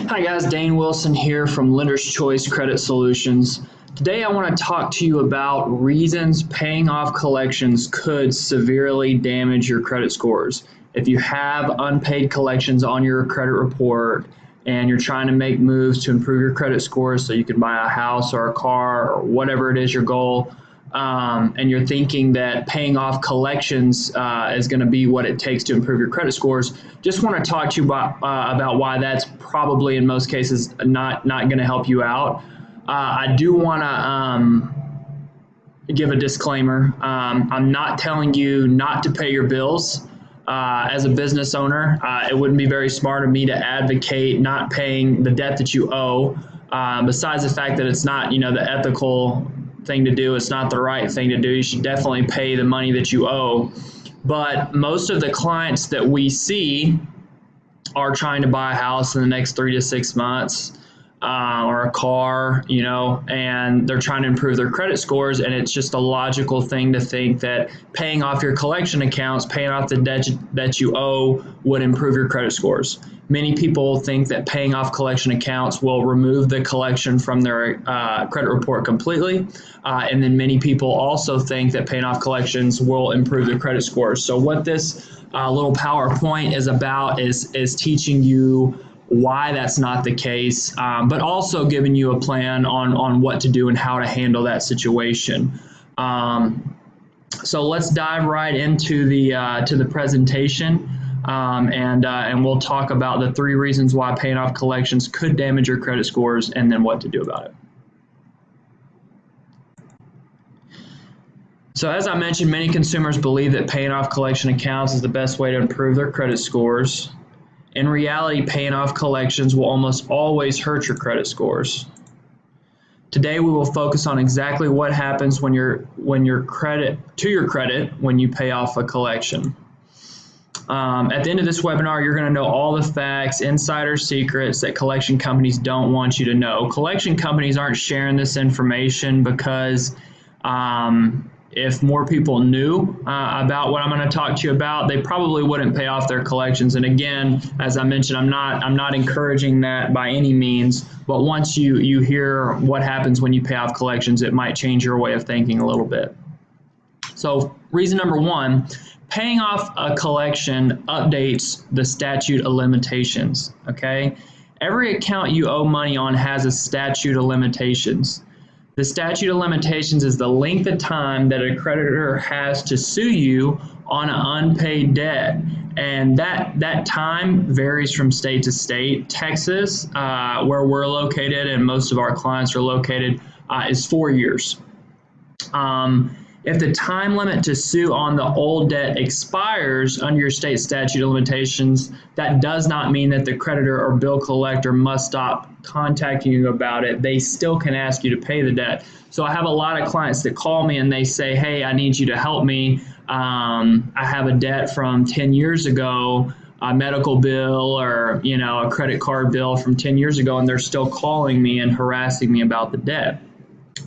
Hi guys, Dane Wilson here from Lender's Choice Credit Solutions. Today I want to talk to you about reasons paying off collections could severely damage your credit scores. If you have unpaid collections on your credit report and you're trying to make moves to improve your credit scores so you can buy a house or a car or whatever it is your goal, and you're thinking that paying off collections is going to be what it takes to improve your credit scores, just want to talk to you about why that's probably in most cases not going to help you out. I do want to give a disclaimer. I'm not telling you not to pay your bills. As a business owner, it wouldn't be very smart of me to advocate not paying the debt that you owe. Besides the fact that it's not, the ethical thing to do, it's not the right thing to do. You should definitely pay the money that you owe. But most of the clients that we see are trying to buy a house in the next 3 to 6 months, or a car, and they're trying to improve their credit scores. And it's just a logical thing to think that paying off your collection accounts, paying off the debt that you owe would improve your credit scores. Many people think that paying off collection accounts will remove the collection from their credit report completely. And then many people also think that paying off collections will improve their credit scores. So what this little PowerPoint is about is teaching you why that's not the case, but also giving you a plan on what to do and how to handle that situation. So let's dive right into the presentation. And we'll talk about the 3 reasons why paying off collections could damage your credit scores and then what to do about it. So as I mentioned, many consumers believe that paying off collection accounts is the best way to improve their credit scores. In reality, paying off collections will almost always hurt your credit scores. Today we will focus on exactly what happens when you pay off a collection. At the end of this webinar, you're going to know all the facts, insider secrets that collection companies don't want you to know. Collection companies aren't sharing this information because if more people knew about what I'm going to talk to you about, they probably wouldn't pay off their collections. And again, as I mentioned, I'm not encouraging that by any means. But once you hear what happens when you pay off collections, it might change your way of thinking a little bit. So reason number 1. Paying off a collection updates the statute of limitations, okay? Every account you owe money on has a statute of limitations. The statute of limitations is the length of time that a creditor has to sue you on an unpaid debt. And that time varies from state to state. Texas, where we're located and most of our clients are located, is 4 years. If the time limit to sue on the old debt expires under your state statute of limitations, that does not mean that the creditor or bill collector must stop contacting you about it. They still can ask you to pay the debt. So I have a lot of clients that call me and they say, hey, I need you to help me. I have a debt from 10 years ago, a medical bill or a credit card bill from 10 years ago, and they're still calling me and harassing me about the debt.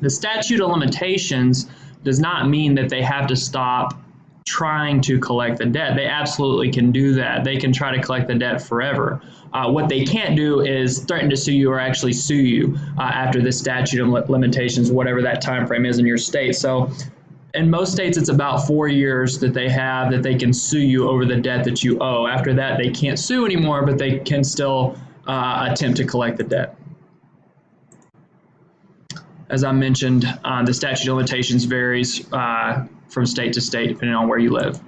The statute of limitations does not mean that they have to stop trying to collect the debt. They absolutely can do that. They can try to collect the debt forever. What they can't do is threaten to sue you or actually sue you after the statute of limitations, whatever that time frame is in your state. So in most states, it's about 4 years that they have that they can sue you over the debt that you owe. After that, they can't sue anymore, but they can still attempt to collect the debt. As I mentioned, the statute of limitations varies from state to state depending on where you live.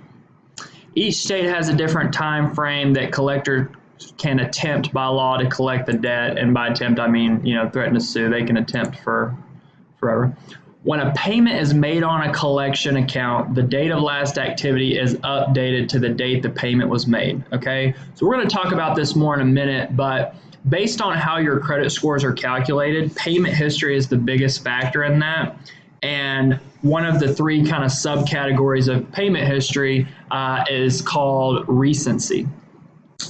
Each state has a different time frame that collector can attempt by law to collect the debt, and by attempt I mean threaten to sue. They can attempt for forever. When a payment is made on a collection account, the date of last activity is updated to the date the payment was made. Okay, so we're going to talk about this more in a minute, but based on how your credit scores are calculated, payment history is the biggest factor in that. And one of the 3 kind of subcategories of payment history is called recency.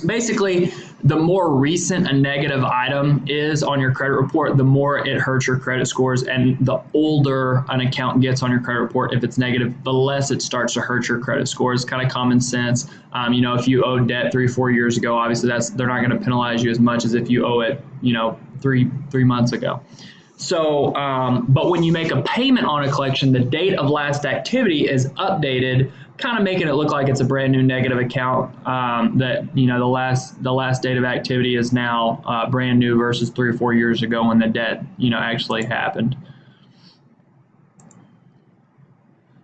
Basically, the more recent a negative item is on your credit report, the more it hurts your credit scores. And the older an account gets on your credit report, if it's negative, the less it starts to hurt your credit scores. Kind of common sense. If you owe debt 3 or 4 years ago, obviously they're not going to penalize you as much as if you owe it, 3 months ago. So, but when you make a payment on a collection, the date of last activity is updated, kind of making it look like it's a brand new negative account. That the last date of activity is now brand new versus 3 or 4 years ago when the debt actually happened.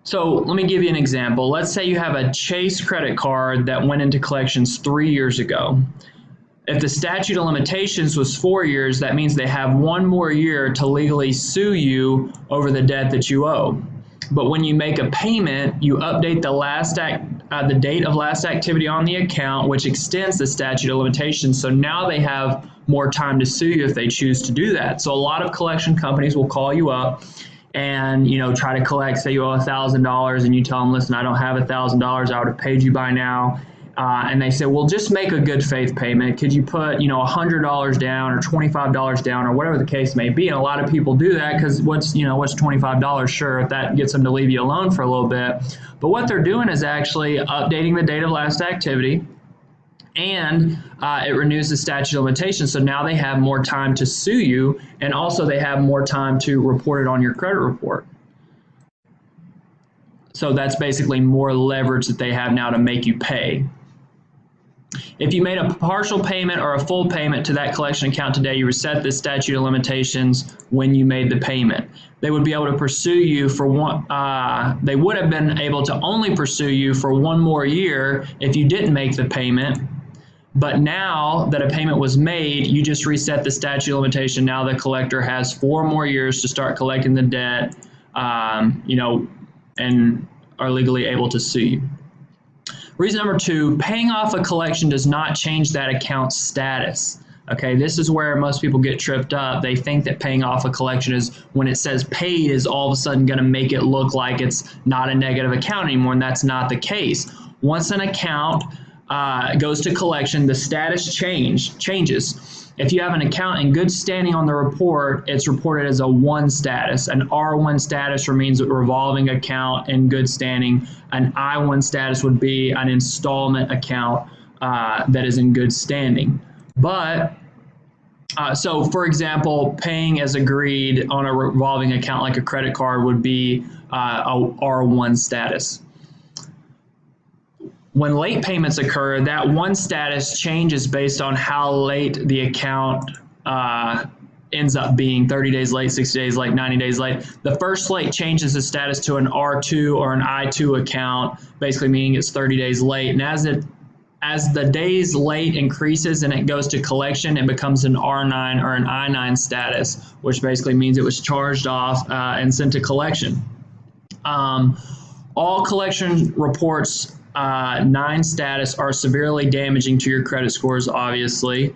So let me give you an example. Let's say you have a Chase credit card that went into collections 3 years ago. If the statute of limitations was 4 years, that means they have 1 more year to legally sue you over the debt that you owe. But when you make a payment, you update the date of last activity on the account, which extends the statute of limitations. So now they have more time to sue you if they choose to do that. So a lot of collection companies will call you up and try to collect. Say you owe $1,000 and you tell them, listen, I don't have $1,000. I would have paid you by now. And they say, well, just make a good faith payment. Could you put, $100 down or $25 down or whatever the case may be? And a lot of people do that because what's $25? Sure, if that gets them to leave you alone for a little bit. But what they're doing is actually updating the date of last activity, and it renews the statute of limitations. So now they have more time to sue you, and also they have more time to report it on your credit report. So that's basically more leverage that they have now to make you pay. If you made a partial payment or a full payment to that collection account today, you reset the statute of limitations when you made the payment. They would be able to pursue you for they would have been able to only pursue you for 1 more year if you didn't make the payment. But now that a payment was made, you just reset the statute of limitation. Now the collector has 4 more years to start collecting the debt, and are legally able to sue you. Reason number 2, paying off a collection does not change that account's status. Okay, this is where most people get tripped up. They think that paying off a collection is when it says paid is all of a sudden going to make it look like it's not a negative account anymore, and that's not the case. Once an account goes to collection, the status changes. If you have an account in good standing on the report, it's reported as a 1 status. An R1 status means a revolving account in good standing. An I1 status would be an installment account that is in good standing. But so, for example, paying as agreed on a revolving account like a credit card would be a R1 status. When late payments occur, that 1 status changes based on how late the account ends up being, 30 days late, 60 days late, 90 days late. The first late changes the status to an R2 or an I2 account, basically meaning it's 30 days late. And as the days late increases and it goes to collection, it becomes an R9 or an I9 status, which basically means it was charged off and sent to collection. All collection reports 9 status are severely damaging to your credit scores, obviously.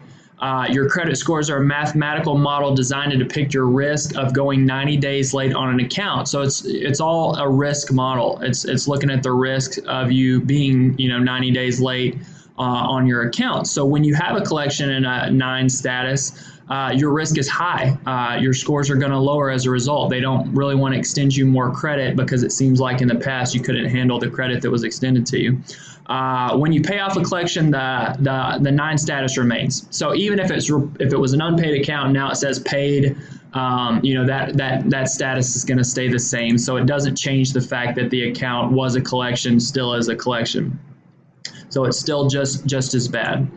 Your credit scores are a mathematical model designed to depict your risk of going 90 days late on an account. So it's all a risk model. It's looking at the risk of you being 90 days late on your account. So when you have a collection in a 9 status, your risk is high. Your scores are going to lower as a result. They don't really want to extend you more credit because it seems like in the past you couldn't handle the credit that was extended to you. When you pay off a collection, the 9 status remains. So even if it was an unpaid account and now it says paid, that status is going to stay the same. So it doesn't change the fact that the account was a collection, still is a collection. So it's still just as bad.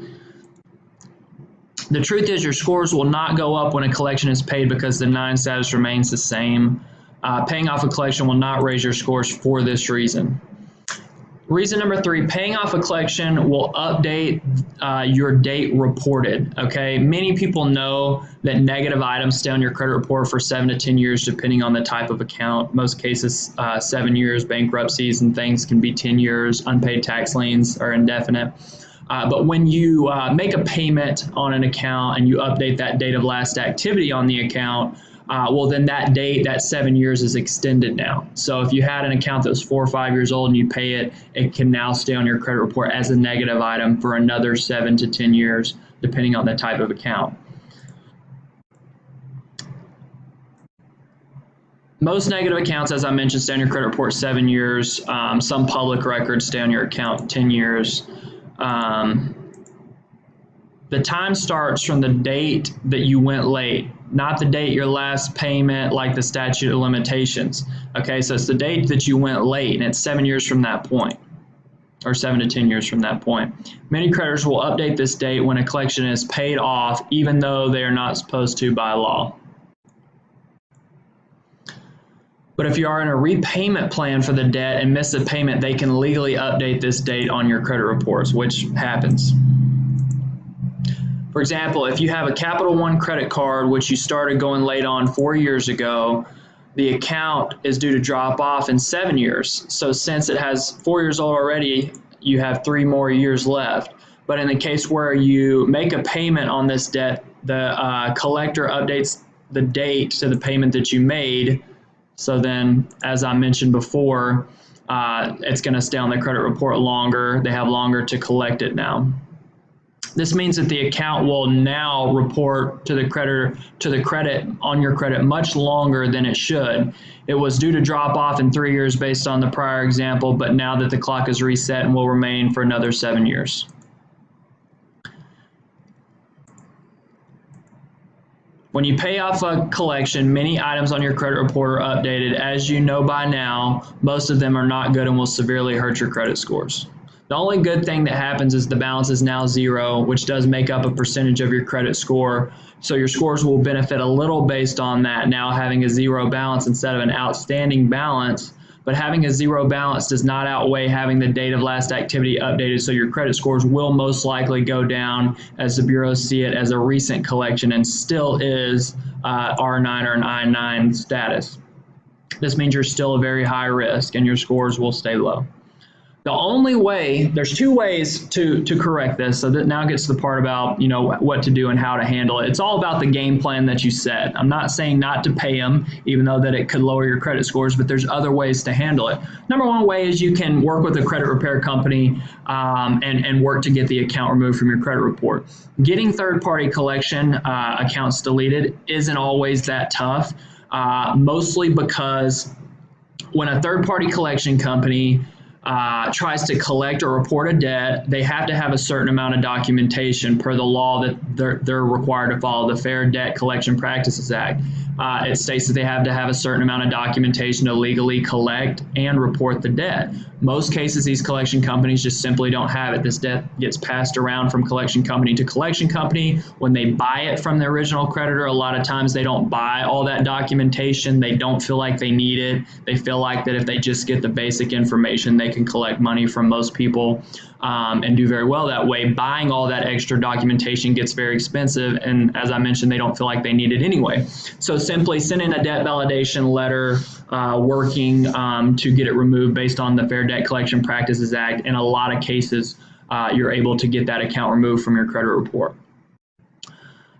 The truth is your scores will not go up when a collection is paid because the 9 status remains the same. Paying off a collection will not raise your scores for this reason. Reason number 3, paying off a collection will update your date reported. Okay, many people know that negative items stay on your credit report for 7 to 10 years depending on the type of account. Most cases 7 years, bankruptcies and things can be 10 years, unpaid tax liens are indefinite. But when you make a payment on an account and you update that date of last activity on the account, well, then that date, that 7 years is extended now. So if you had an account that was 4 or 5 years old and you pay it, it can now stay on your credit report as a negative item for another 7 to 10 years depending on the type of account. Most negative accounts, as I mentioned, stay on your credit report 7 years. Some public records stay on your account 10 years. The time starts from the date that you went late, not the date your last payment, like the statute of limitations. Okay, so it's the date that you went late, and it's 7 years from that point, or 7 to 10 years from that point. Many creditors will update this date when a collection is paid off, even though they are not supposed to by law. But if you are in a repayment plan for the debt and miss a payment, they can legally update this date on your credit reports, which happens. For example, if you have a Capital One credit card, which you started going late on 4 years ago, the account is due to drop off in 7 years. So since it has 4 years old already, you have 3 more years left. But in the case where you make a payment on this debt, the collector updates the date to the payment that you made. So then, as I mentioned before, it's going to stay on the credit report longer. They have longer to collect it now. This means that the account will now report to the creditor, to the credit on your credit much longer than it should. It was due to drop off in 3 years based on the prior example, but now that the clock is reset and will remain for another 7 years. When you pay off a collection, many items on your credit report are updated. As you know by now, most of them are not good and will severely hurt your credit scores. The only good thing that happens is the balance is now 0, which does make up a percentage of your credit score. So your scores will benefit a little based on that, now having a 0 balance instead of an outstanding balance. But having a 0 balance does not outweigh having the date of last activity updated, so your credit scores will most likely go down as the bureaus see it as a recent collection and still is R9 or an I9 status. This means you're still a very high risk and your scores will stay low. The only way, there's 2 ways to correct this, so that now gets to the part about, what to do and how to handle it. It's all about the game plan that you set. I'm not saying not to pay them, even though that it could lower your credit scores, but there's other ways to handle it. Number 1 way is you can work with a credit repair company and work to get the account removed from your credit report. Getting third-party collection accounts deleted isn't always that tough, mostly because when a third-party collection company tries to collect or report a debt, they have to have a certain amount of documentation per the law that they're required to follow, the Fair Debt Collection Practices Act. It states that they have to have a certain amount of documentation to legally collect and report the debt. Most cases, these collection companies just simply don't have it. This debt gets passed around from collection company to collection company. When they buy it from the original creditor, a lot of times they don't buy all that documentation. They don't feel like they need it. They feel like that if they just get the basic information, they can collect money from most people and do very well that way. Buying all that extra documentation gets very expensive, and as I mentioned, they don't feel like they need it anyway. So simply sending a debt validation letter working to get it removed based on the Fair Debt Collection Practices Act, in a lot of cases, you're able to get that account removed from your credit report.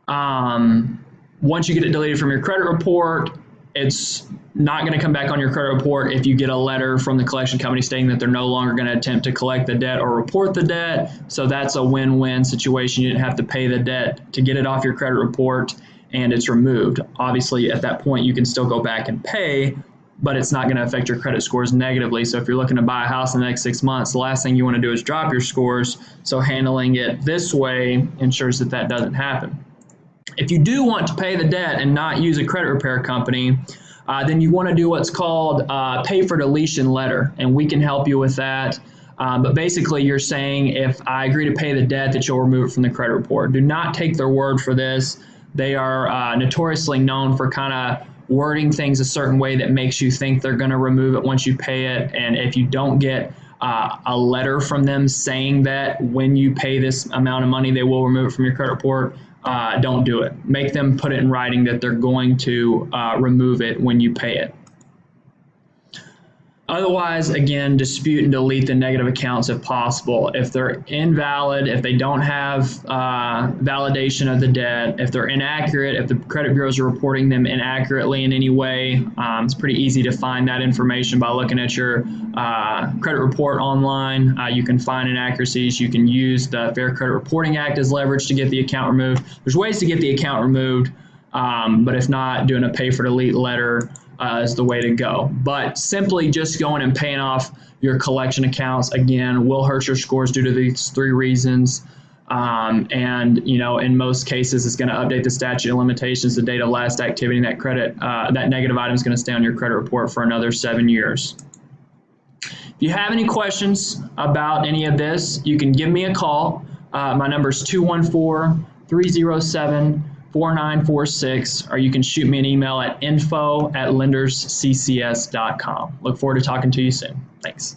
Once you get it deleted from your credit report, it's not going to come back on your credit report if you get a letter from the collection company stating that they're no longer going to attempt to collect the debt or report the debt. So that's a win-win situation. You didn't have to pay the debt to get it off your credit report, and it's removed. Obviously, at that point, you can still go back and pay, but it's not going to affect your credit scores negatively. So if you're looking to buy a house in the next 6 months, the last thing you want to do is drop your scores. So handling it this way ensures that that doesn't happen. If you do want to pay the debt and not use a credit repair company, then you want to do what's called pay for deletion letter, and we can help you with that. But basically, you're saying, if I agree to pay the debt, that you'll remove it from the credit report. Do not take their word for this. They are notoriously known for kind of wording things a certain way that makes you think they're going to remove it once you pay it. And if you don't get a letter from them saying that when you pay this amount of money, they will remove it from your credit report, don't do it. Make them put it in writing that they're going to remove it when you pay it. Otherwise, again, dispute and delete the negative accounts if possible. If they're invalid, if they don't have validation of the debt, if they're inaccurate, if the credit bureaus are reporting them inaccurately in any way, it's pretty easy to find that information by looking at your credit report online. You can find inaccuracies. You can use the Fair Credit Reporting Act as leverage to get the account removed. There's ways to get the account removed, but if not, doing a pay for delete letter is the way to go. But simply just going and paying off your collection accounts, again, will hurt your scores due to these 3 reasons. And, you know, in most cases, it's going to update the statute of limitations, the date of last activity, and that negative item is going to stay on your credit report for another 7 years. If you have any questions about any of this, you can give me a call. My number is 214-307-4946, or you can shoot me an email at info@lendersccs.com. Look forward to talking to you soon. Thanks.